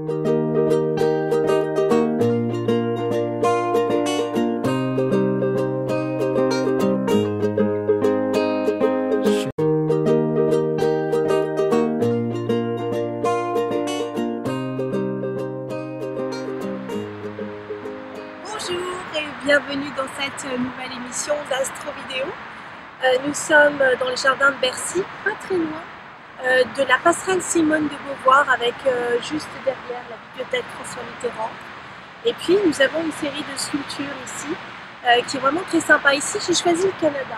Bonjour et bienvenue dans cette nouvelle émission d'Astro Vidéo. Nous sommes dans les jardins de Bercy, pas très loin de la passerelle Simone de Beauvoir avec juste derrière la bibliothèque François Mitterrand. Et puis nous avons une série de sculptures ici qui est vraiment très sympa. Ici j'ai choisi le Canada.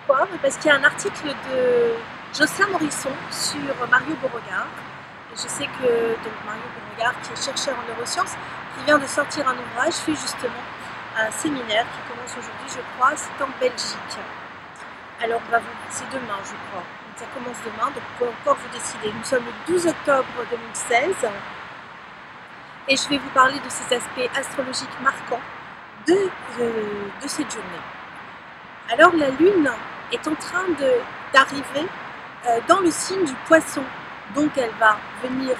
Pourquoi? Parce qu'il y a un article de Jocelyn Morisson sur Mario Beauregard. Et je sais que Mario Beauregard, qui est chercheur en neurosciences, qui vient de sortir un ouvrage, fait justement un séminaire qui commence aujourd'hui, je crois, c'est en Belgique. Alors c'est demain, je crois. Donc, ça commence demain, donc vous pouvez encore vous décider. Nous sommes le 12 octobre 2016 et je vais vous parler de ces aspects astrologiques marquants de cette journée. Alors la Lune est en train d'arriver dans le signe du Poisson, donc elle va venir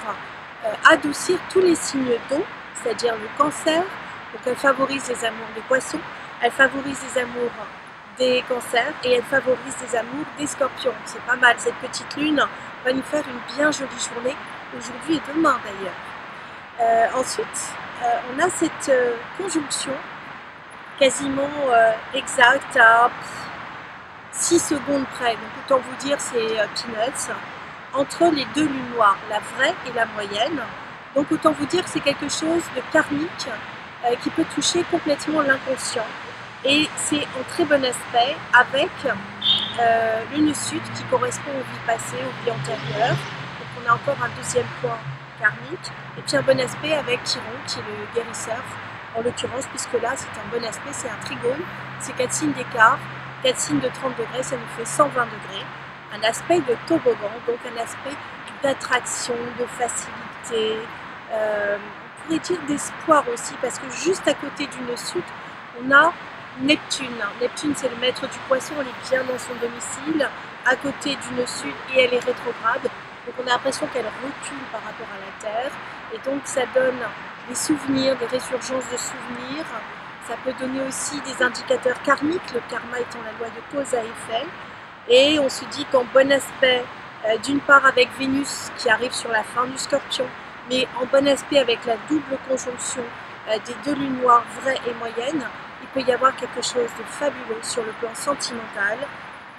adoucir tous les signes d'eau, c'est-à-dire le Cancer. Donc elle favorise les amours des Poissons, elle favorise les amours des Cancers et elle favorise les amours des Scorpions. C'est pas mal, cette petite lune va nous faire une bien jolie journée, aujourd'hui et demain d'ailleurs. Ensuite, on a cette conjonction quasiment exacte à 6 secondes près, donc autant vous dire c'est peanuts, entre les deux lunes noires, la vraie et la moyenne. Donc autant vous dire que c'est quelque chose de karmique qui peut toucher complètement l'inconscient. Et c'est en très bon aspect avec le nœud sud qui correspond aux vies passées, aux vies antérieures. Donc on a encore un deuxième point karmique. Et puis un bon aspect avec Chiron qui est le guérisseur en l'occurrence, puisque là c'est un bon aspect, c'est un trigone, c'est 4 signes d'écart, 4 signes de 30 degrés, ça nous fait 120 degrés. Un aspect de toboggan, donc un aspect d'attraction, de facilité, on pourrait dire d'espoir aussi, parce que juste à côté du nœud sud, on a Neptune. Neptune, c'est le maître du Poisson, elle est bien dans son domicile, à côté du nœud sud, et elle est rétrograde. Donc on a l'impression qu'elle recule par rapport à la Terre, et donc ça donne des souvenirs, des résurgences de souvenirs. Ça peut donner aussi des indicateurs karmiques, le karma étant la loi de cause à effet. Et on se dit qu'en bon aspect, d'une part avec Vénus qui arrive sur la fin du Scorpion, mais en bon aspect avec la double conjonction des deux lunes noires vraies et moyennes, il peut y avoir quelque chose de fabuleux sur le plan sentimental,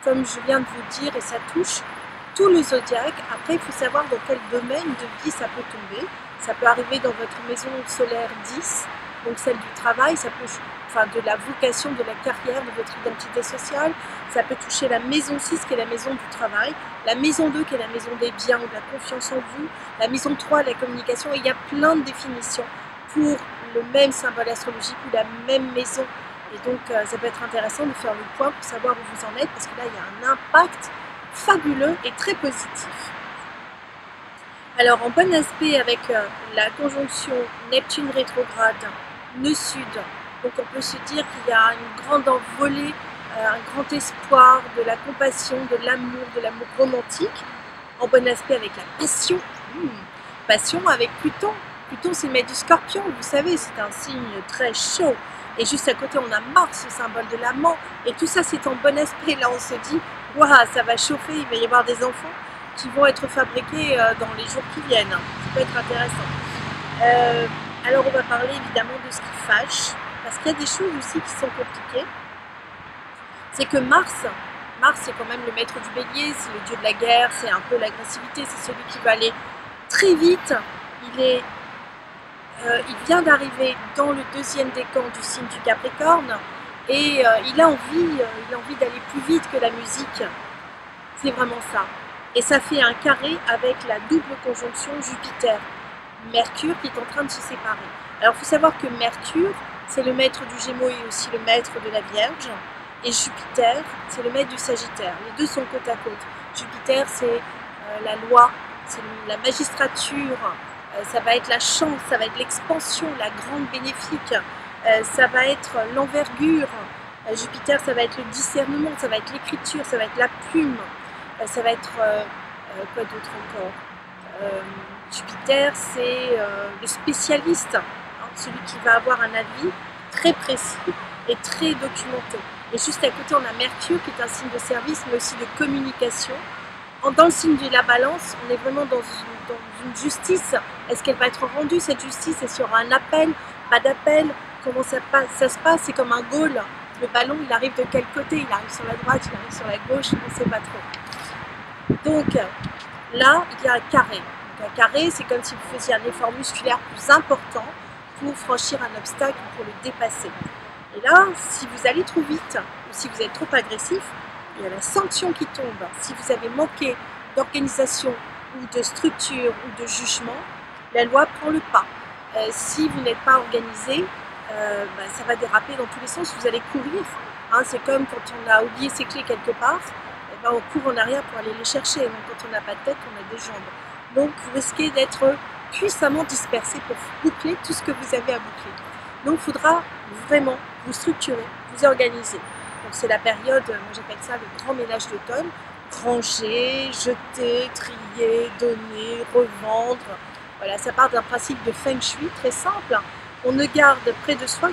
comme je viens de vous dire, et ça touche tout le zodiaque. Après, il faut savoir dans quel domaine de vie ça peut tomber. Ça peut arriver dans votre maison solaire 10, donc celle du travail, ça peut, enfin de la vocation, de la carrière, de votre identité sociale. Ça peut toucher la maison 6 qui est la maison du travail, la maison 2 qui est la maison des biens ou de la confiance en vous, la maison 3 la communication, et il y a plein de définitions pour le même symbole astrologique ou la même maison. Et donc ça peut être intéressant de faire le point pour savoir où vous en êtes, parce que là il y a un impact fabuleux et très positif. Alors en bon aspect avec la conjonction Neptune rétrograde, nœud sud, donc on peut se dire qu'il y a une grande envolée, un grand espoir, de la compassion, de l'amour romantique, en bon aspect avec la passion, passion avec Pluton. Pluton c'est le maître du Scorpion, vous savez, c'est un signe très chaud. Et juste à côté on a Mars, le symbole de l'amant, et tout ça c'est en bon aspect. Là on se dit, waouh, ça va chauffer, il va y avoir des enfants qui vont être fabriqués dans les jours qui viennent. Ça peut être intéressant. Alors on va parler évidemment de ce qui fâche, parce qu'il y a des choses aussi qui sont compliquées. C'est que Mars c'est quand même le maître du bélier, c'est le dieu de la guerre, c'est un peu l'agressivité, c'est celui qui va aller très vite. Il vient d'arriver dans le deuxième décan du signe du Capricorne, et il a envie d'aller plus vite que la musique. C'est vraiment ça. Et ça fait un carré avec la double conjonction Jupiter. Mercure qui est en train de se séparer. Alors il faut savoir que Mercure, c'est le maître du Gémeaux et aussi le maître de la Vierge. Et Jupiter, c'est le maître du Sagittaire. Les deux sont côte à côte. Jupiter, c'est la loi, c'est la magistrature, ça va être la chance, ça va être l'expansion, la grande bénéfique, ça va être l'envergure. Jupiter, ça va être le discernement, ça va être l'écriture, ça va être la plume, ça va être quoi d'autre encore, Jupiter, c'est le spécialiste, hein, celui qui va avoir un avis très précis et très documenté. Et juste à côté, on a Mercure qui est un signe de service, mais aussi de communication. Dans le signe de la balance, on est vraiment dans une justice. Est-ce qu'elle va être rendue, cette justice? Est-ce qu'il y aura un appel? Pas d'appel? Comment ça se passe? C'est comme un goal. Le ballon, il arrive de quel côté? Il arrive sur la droite, il arrive sur la gauche, on ne sait pas trop. Donc là, il y a un carré. Donc, un carré, c'est comme si vous faisiez un effort musculaire plus important pour franchir un obstacle, pour le dépasser. Et là, si vous allez trop vite, ou si vous êtes trop agressif, il y a la sanction qui tombe. Si vous avez manqué d'organisation ou de structure ou de jugement, la loi prend le pas. Si vous n'êtes pas organisé, ça va déraper dans tous les sens, vous allez courir. Hein, c'est comme quand on a oublié ses clés quelque part, on court en arrière pour aller les chercher. Donc quand on n'a pas de tête, on a des jambes. Donc vous risquez d'être puissamment dispersé pour boucler tout ce que vous avez à boucler. Donc il faudra vraiment vous structurer, vous organiser. Donc c'est la période, moi j'appelle ça le grand ménage d'automne. Ranger, jeter, trier, donner, revendre. Voilà, ça part d'un principe de feng shui très simple. On ne garde près de soi,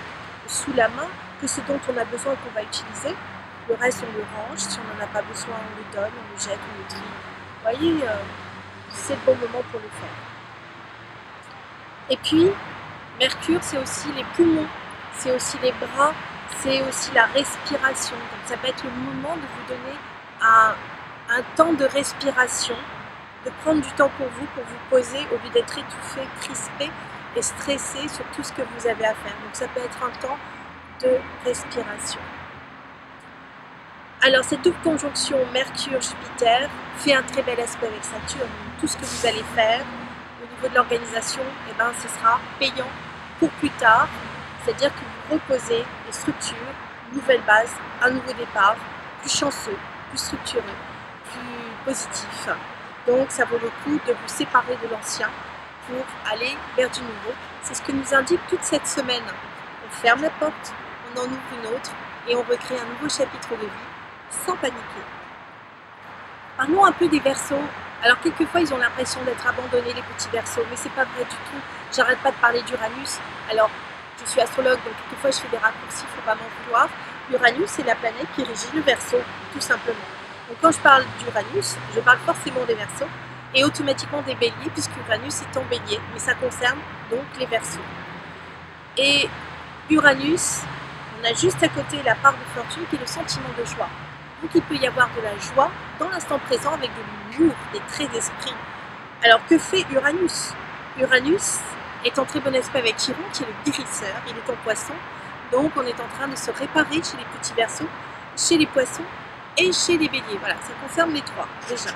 sous la main, que ce dont on a besoin qu'on va utiliser. Le reste, on le range. Si on n'en a pas besoin, on le donne, on le jette, on le trie. Vous voyez, c'est le bon moment pour le faire. Et puis, Mercure, c'est aussi les poumons, c'est aussi les bras, c'est aussi la respiration. Donc ça peut être le moment de vous donner un temps de respiration, de prendre du temps pour vous poser au lieu d'être étouffé, crispé et stressé sur tout ce que vous avez à faire. Donc ça peut être un temps de respiration. Alors cette double conjonction Mercure-Jupiter fait un très bel aspect avec Saturne. Tout ce que vous allez faire au niveau de l'organisation, ce sera payant pour plus tard. C'est-à-dire que vous reposez les structures, une nouvelle base, un nouveau départ, plus chanceux, plus structuré, plus positif. Donc ça vaut le coup de vous séparer de l'ancien pour aller vers du nouveau. C'est ce que nous indique toute cette semaine. On ferme la porte, on en ouvre une autre et on recrée un nouveau chapitre de vie sans paniquer. Parlons un peu des Verseaux. Alors quelquefois ils ont l'impression d'être abandonnés, les petits Verseaux, mais c'est pas vrai du tout. J'arrête pas de parler d'Uranus. Alors je suis astrologue, donc quelquefois je fais des raccourcis, il ne faut pas m'en vouloir. Uranus, c'est la planète qui régit le Verseau, tout simplement. Donc quand je parle d'Uranus, je parle forcément des Verseaux et automatiquement des Béliers, puisque Uranus est en Bélier, mais ça concerne donc les Verseaux. Et Uranus, on a juste à côté la part de fortune qui est le sentiment de joie. Donc il peut y avoir de la joie dans l'instant présent avec de l'humour, des traits d'esprit. Alors que fait Uranus? Uranus est en très bon aspect avec Chiron, qui est le guérisseur, il est en Poisson. Donc on est en train de se réparer chez les petits Verseaux, chez les Poissons et chez les Béliers. Voilà, ça concerne les trois déjà.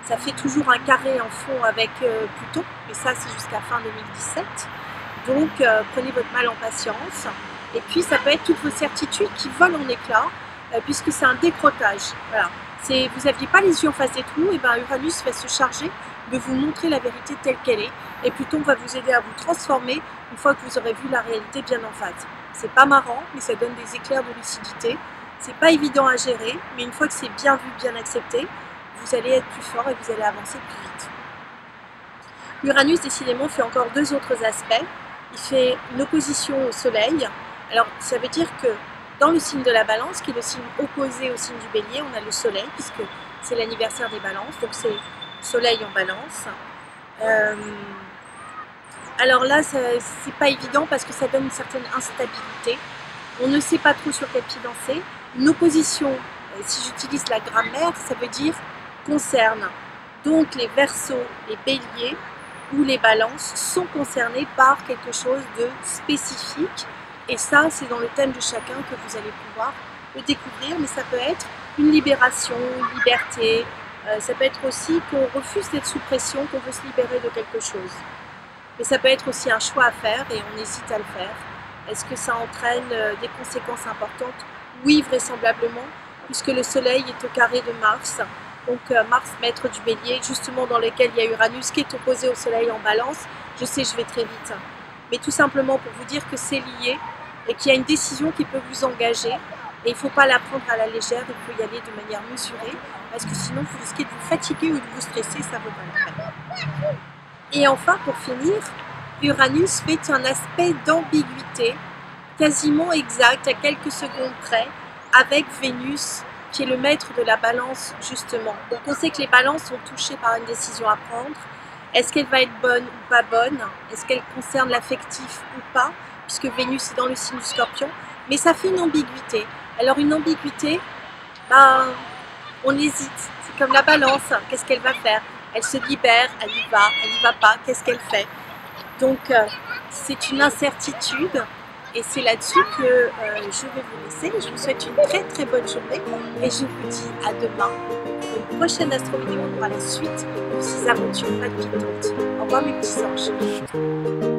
Ça fait toujours un carré en fond avec Pluton, et ça c'est jusqu'à fin 2017. Donc prenez votre mal en patience. Et puis ça peut être toutes vos certitudes qui volent en éclats, puisque c'est un décrotage. Voilà. Vous n'aviez pas les yeux en face des trous, et Uranus va se charger de vous montrer la vérité telle qu'elle est, et Pluton va vous aider à vous transformer une fois que vous aurez vu la réalité bien en face. C'est pas marrant, mais ça donne des éclairs de lucidité. C'est pas évident à gérer, mais une fois que c'est bien vu, bien accepté, vous allez être plus fort et vous allez avancer plus vite. Uranus, décidément, fait encore deux autres aspects. Il fait une opposition au Soleil. Alors, ça veut dire que dans le signe de la Balance, qui est le signe opposé au signe du Bélier, on a le Soleil, puisque c'est l'anniversaire des Balances, donc c'est Soleil en Balance. Alors là, c'est pas évident parce que ça donne une certaine instabilité. On ne sait pas trop sur quel pied danser. Une opposition, si j'utilise la grammaire, ça veut dire concerne. Donc les Verseaux, les Béliers ou les Balances sont concernés par quelque chose de spécifique. Et ça, c'est dans le thème de chacun que vous allez pouvoir le découvrir. Mais ça peut être une libération, une liberté. Ça peut être aussi qu'on refuse d'être sous pression, qu'on veut se libérer de quelque chose. Mais ça peut être aussi un choix à faire et on hésite à le faire. Est-ce que ça entraîne des conséquences importantes? Oui, vraisemblablement, puisque le Soleil est au carré de Mars. Donc Mars, maître du Bélier, justement dans lequel il y a Uranus qui est opposé au Soleil en Balance. Je sais, je vais très vite. Mais tout simplement pour vous dire que c'est lié et qu'il y a une décision qui peut vous engager. Et il ne faut pas la prendre à la légère, il faut y aller de manière mesurée, parce que sinon vous risquez de vous fatiguer ou de vous stresser, ça ne vaut pas la peine. Et enfin, pour finir, Uranus fait un aspect d'ambiguïté quasiment exact, à quelques secondes près, avec Vénus, qui est le maître de la balance, justement. Donc on sait que les balances sont touchées par une décision à prendre. Est-ce qu'elle va être bonne ou pas bonne? Est-ce qu'elle concerne l'affectif ou pas? Puisque Vénus est dans le signe du Scorpion. Mais ça fait une ambiguïté. Alors une ambiguïté, on hésite. C'est comme la balance. Qu'est-ce qu'elle va faire? Elle se libère, elle y va pas. Qu'est-ce qu'elle fait? Donc c'est une incertitude. Et c'est là-dessus que je vais vous laisser. Je vous souhaite une très très bonne journée et je vous dis à demain pour une prochaine astro vidéo. On aura la suite de ces aventures palpitantes. Au revoir mes petits anges.